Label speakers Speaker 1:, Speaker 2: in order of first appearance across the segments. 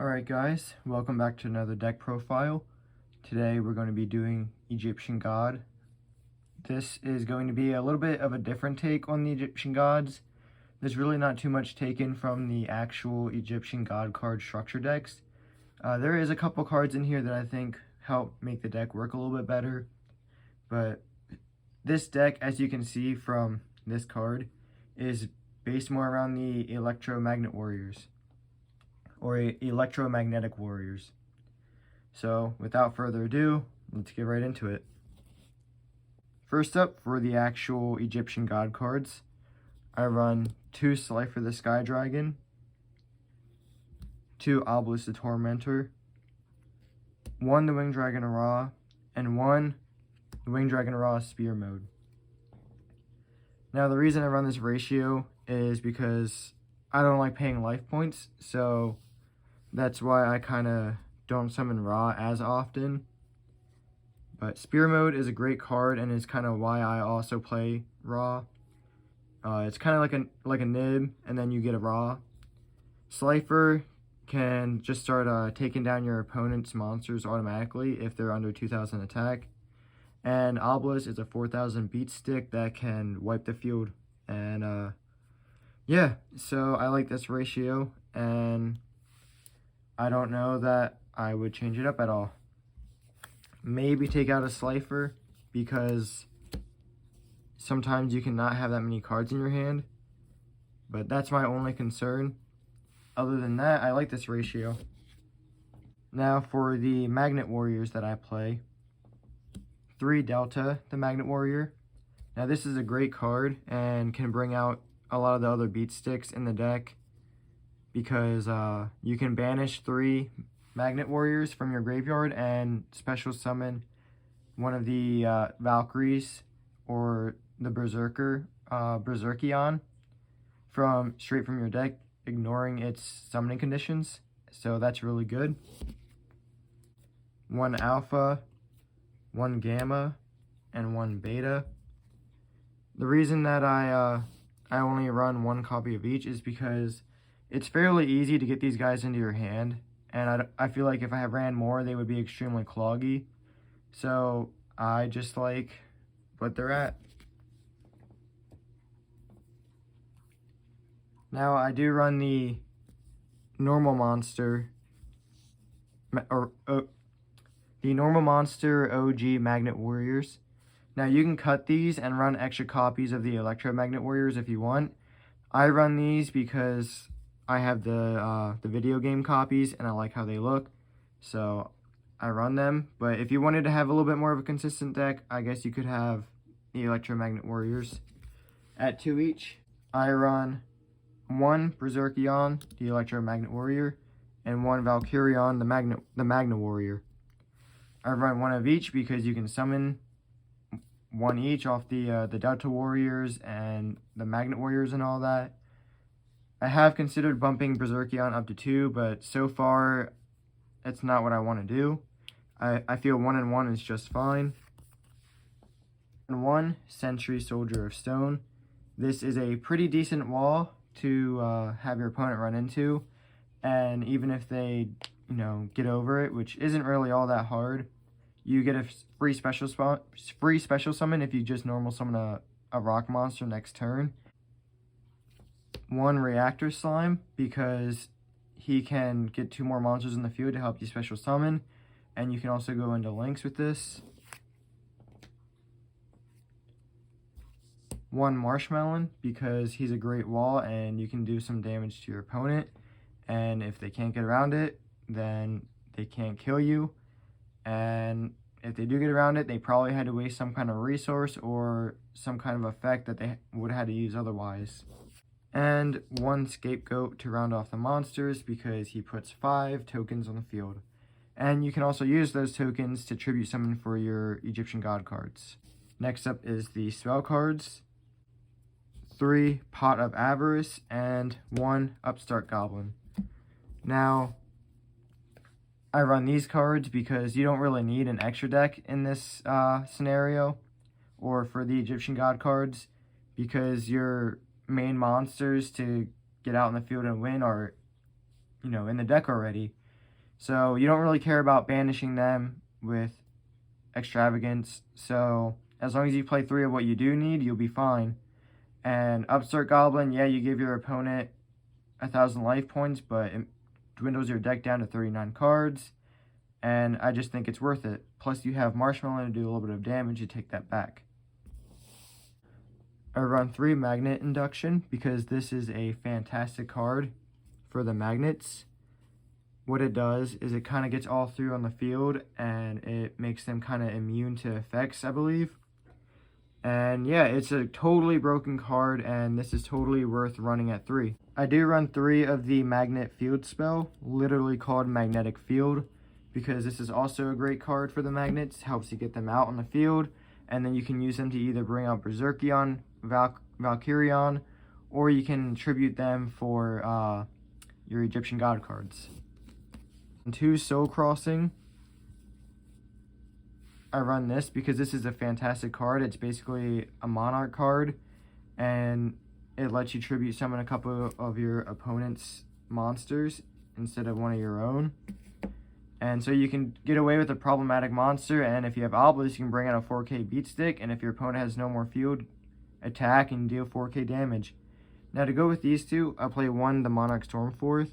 Speaker 1: Alright guys, welcome back to another deck profile. Today we're going to be doing Egyptian God. This is going to be a little bit of a different take on the Egyptian gods. There's really not too much taken from the actual Egyptian God card structure decks. There is a couple cards in here that I think help make the deck work a little bit better. But this deck, as you can see from this card, is based more around the Electromagnet Warriors. Or Electromagnetic Warriors. So, without further ado, let's get right into it. First up, for the actual Egyptian God cards, I run 2 Slifer the Sky Dragon, 2 Obelisk the Tormentor, 1 the Winged Dragon Ra, and 1 the Winged Dragon Ra Spear Mode. Now, the reason I run this ratio is because I don't like paying life points, so that's why I kind of don't summon Ra as often. But Spear Mode is a great card and is kind of why I also play Ra. It's kind of like a Nib, and then you get a Ra. Slifer can just start taking down your opponent's monsters automatically if they're under 2,000 attack. And Obelisk is a 4,000 beat stick that can wipe the field. And yeah, so I like this ratio, and I don't know that I would change it up at all. Maybe take out a Slifer, because sometimes you cannot have that many cards in your hand. But that's my only concern. Other than that, I like this ratio. Now for the Magnet Warriors that I play. 3 Delta, the Magnet Warrior. Now this is a great card and can bring out a lot of the other beat sticks in the deck, because you can banish 3 Magnet Warriors from your graveyard and special summon one of the Valkyries or the Berserker, Berserkion, straight from your deck, ignoring its summoning conditions. So that's really good. 1 Alpha, 1 Gamma, and 1 Beta. The reason that I only run 1 copy of each is because it's fairly easy to get these guys into your hand, and I feel like if I ran more, they would be extremely cloggy. So I just like what they're at. Now I do run the normal monster, the normal monster OG Magnet Warriors. Now you can cut these and run extra copies of the Electromagnet Warriors if you want. I run these because I have the video game copies and I like how they look, so I run them. But if you wanted to have a little bit more of a consistent deck, I guess you could have the Electromagnet Warriors at 2 each. I run 1 Berserkion, the Electromagnet Warrior, and 1 Valkyrion, the Magnet Warrior. I run 1 of each because you can summon 1 each off the Delta Warriors and the Magnet Warriors and all that. I have considered bumping Berserkion up to 2, but so far, it's not what I want to do. I feel 1 and 1 is just fine. And 1 Sentry Soldier of Stone. This is a pretty decent wall to have your opponent run into, and even if they, get over it, which isn't really all that hard, you get a free special summon if you just normal summon a rock monster next turn. 1 Reactor Slime, because he can get 2 more monsters in the field to help you special summon, and you can also go into links with this. 1 Marshmallow, because he's a great wall and you can do some damage to your opponent, and if they can't get around it, then they can't kill you, and if they do get around it, they probably had to waste some kind of resource or some kind of effect that they would have had to use otherwise. And 1 Scapegoat to round off the monsters, because he puts 5 tokens on the field. And you can also use those tokens to tribute summon for your Egyptian God cards. Next up is the spell cards. 3 Pot of Avarice and 1 Upstart Goblin. Now, I run these cards because you don't really need an extra deck in this scenario, or for the Egyptian God cards, because your main monsters to get out in the field and win are, in the deck already. So you don't really care about banishing them with Extravagance. So as long as you play 3 of what you do need, you'll be fine. And Upstart Goblin, yeah, you give your opponent 1,000 life points, but it dwindles your deck down to 39 cards. And I just think it's worth it. Plus you have Marshmallow to do a little bit of damage to take that back. I run 3 Magnet Induction because this is a fantastic card for the magnets. What it does is it kind of gets all through on the field and it makes them kind of immune to effects, I believe. And yeah, it's a totally broken card and this is totally worth running at 3. I do run 3 of the Magnet Field spell, literally called Magnetic Field, because this is also a great card for the magnets, helps you get them out on the field, and then you can use them to either bring out Berserkion, Valkyrion, or you can tribute them for your Egyptian God cards. 2 Soul Crossing. I run this because this is a fantastic card. It's basically a Monarch card, and it lets you tribute summon a couple of your opponent's monsters instead of one of your own. And so you can get away with a problematic monster, and if you have Obelisk, you can bring out a 4K beat stick, and if your opponent has no more field, attack and deal 4K damage. Now to go with these 2, I'll play 1, the Monarch Stormforth.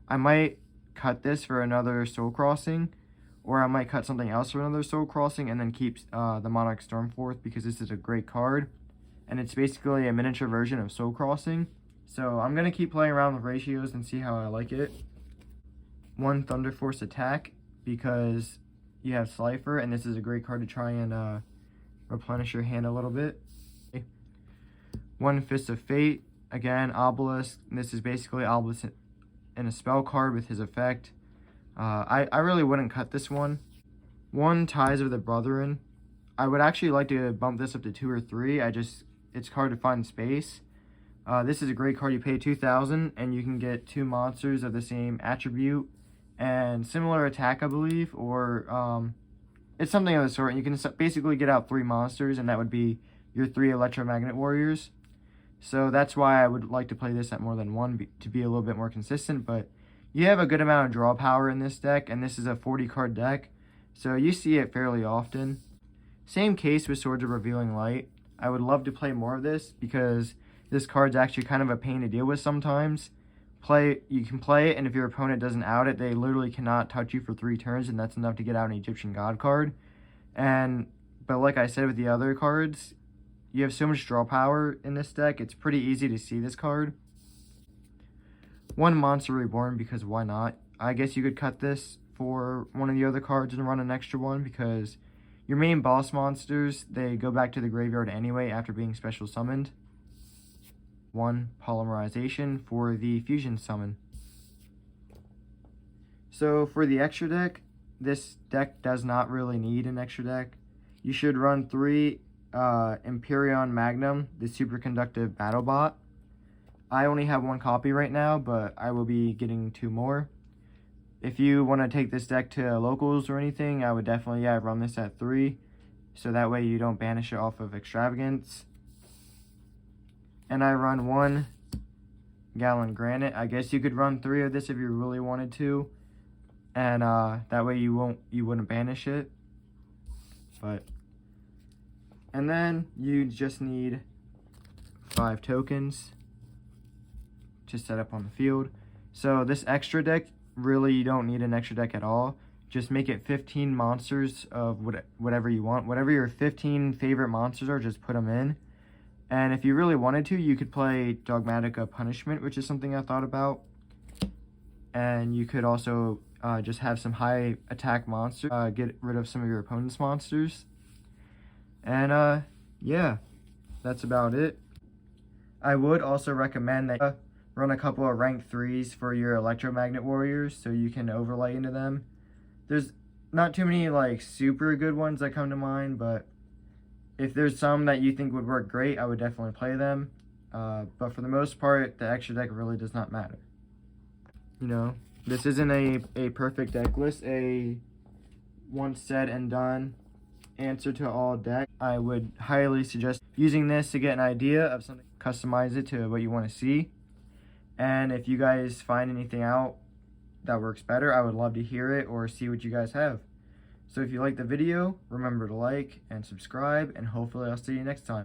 Speaker 1: I might cut this for another Soul Crossing, or I might cut something else for another Soul Crossing and then keep the Monarch Stormforth because this is a great card. And it's basically a miniature version of Soul Crossing. So I'm going to keep playing around with ratios and see how I like it. 1 Thunder Force Attack because you have Slifer and this is a great card to try and replenish your hand a little bit. 1 Fist of Fate, again Obelisk. This is basically Obelisk in a spell card with his effect. I really wouldn't cut this one. 1 Ties of the Brethren. I would actually like to bump this up to 2 or 3. It's hard to find space. This is a great card. You pay 2,000 and you can get 2 monsters of the same attribute and similar attack, I believe, or it's something of the sort. And you can basically get out 3 monsters, and that would be your 3 Electromagnet Warriors. So that's why I would like to play this at more than 1 to be a little bit more consistent. But you have a good amount of draw power in this deck, and this is a 40 card deck, so you see it fairly often. Same case with Swords of Revealing Light. I would love to play more of this because this card's actually kind of a pain to deal with sometimes. You can play it, and if your opponent doesn't out it, they literally cannot touch you for 3 turns, and that's enough to get out an Egyptian God card. But like I said with the other cards, you have so much draw power in this deck, it's pretty easy to see this card. 1 Monster Reborn because why not? I guess you could cut this for one of the other cards and run an extra one because your main boss monsters, they go back to the graveyard anyway after being special summoned. 1 Polymerization for the fusion summon. So for the extra deck, this deck does not really need an extra deck. You should run 3 Empyrean Magnum, the superconductive BattleBot. I only have 1 copy right now, but I will be getting 2 more. If you want to take this deck to locals or anything, I would definitely run this at 3, so that way you don't banish it off of Extravagance. And I run 1 Gallon Granite. I guess you could run 3 of this if you really wanted to, and that way you wouldn't banish it. And then you just need 5 tokens to set up on the field. So this extra deck, really you don't need an extra deck at all. Just make it 15 monsters of whatever you want. Whatever your 15 favorite monsters are, just put them in. And if you really wanted to, you could play Dogmatica Punishment, which is something I thought about. And you could also just have some high attack monsters, get rid of some of your opponent's monsters. And yeah, that's about it. I would also recommend that run a couple of rank 3s for your Electromagnet Warriors so you can overlay into them. There's not too many like super good ones that come to mind, but if there's some that you think would work great, I would definitely play them. But for the most part, the extra deck really does not matter. You know, this isn't a perfect deck list, a once said and done answer to all deck. I would highly suggest using this to get an idea of something, customize it to what you want to see. And if you guys find anything out that works better, I would love to hear it or see what you guys have. So if you like the video, remember to like and subscribe, and hopefully I'll see you next time.